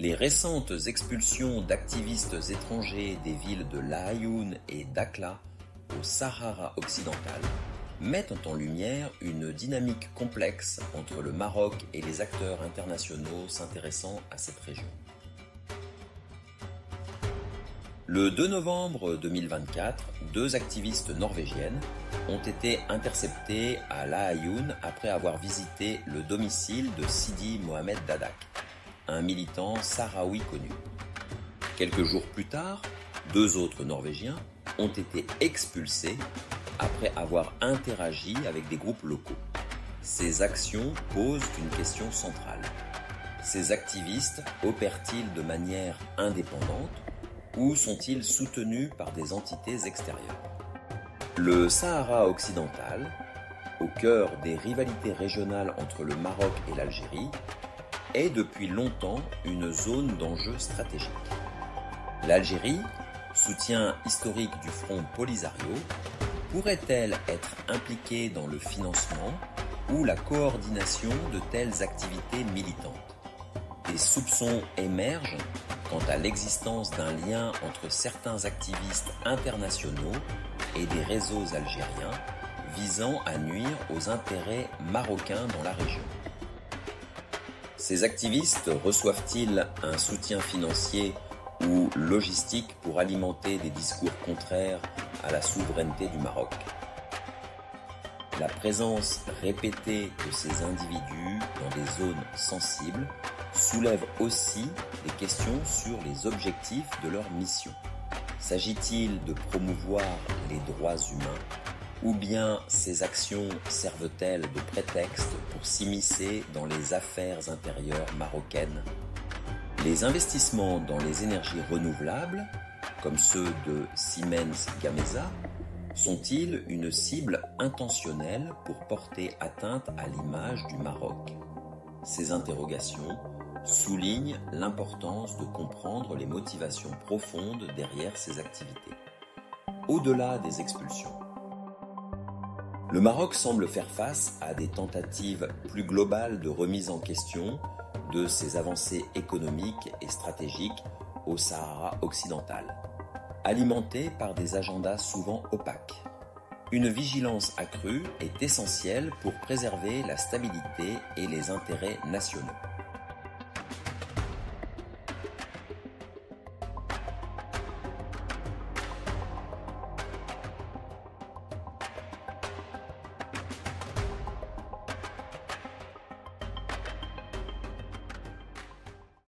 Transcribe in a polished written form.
Les récentes expulsions d'activistes étrangers des villes de Laayoune et Dakhla au Sahara occidental mettent en lumière une dynamique complexe entre le Maroc et les acteurs internationaux s'intéressant à cette région. Le 2 novembre 2024, 2 activistes norvégiennes ont été interceptées à Laayoune après avoir visité le domicile de Sidi Mohamed Dadak, un militant sahraoui connu. Quelques jours plus tard, 2 autres Norvégiens ont été expulsés après avoir interagi avec des groupes locaux. Ces actions posent une question centrale. Ces activistes opèrent-ils de manière indépendante ou sont-ils soutenus par des entités extérieures? Le Sahara occidental, au cœur des rivalités régionales entre le Maroc et l'Algérie, est depuis longtemps une zone d'enjeu stratégique. L'Algérie, soutien historique du Front Polisario, pourrait-elle être impliquée dans le financement ou la coordination de telles activités militantes? Des soupçons émergent quant à l'existence d'un lien entre certains activistes internationaux et des réseaux algériens visant à nuire aux intérêts marocains dans la région. Ces activistes reçoivent-ils un soutien financier ou logistique pour alimenter des discours contraires à la souveraineté du Maroc? La présence répétée de ces individus dans des zones sensibles soulève aussi des questions sur les objectifs de leur mission. S'agit-il de promouvoir les droits humains ou bien ces actions servent-elles de prétexte pour s'immiscer dans les affaires intérieures marocaines? Les investissements dans les énergies renouvelables, comme ceux de Siemens Gamesa, sont-ils une cible intentionnelle pour porter atteinte à l'image du Maroc? Ces interrogations soulignent l'importance de comprendre les motivations profondes derrière ces activités. Au-delà des expulsions, le Maroc semble faire face à des tentatives plus globales de remise en question de ses avancées économiques et stratégiques au Sahara occidental, alimentées par des agendas souvent opaques. Une vigilance accrue est essentielle pour préserver la stabilité et les intérêts nationaux.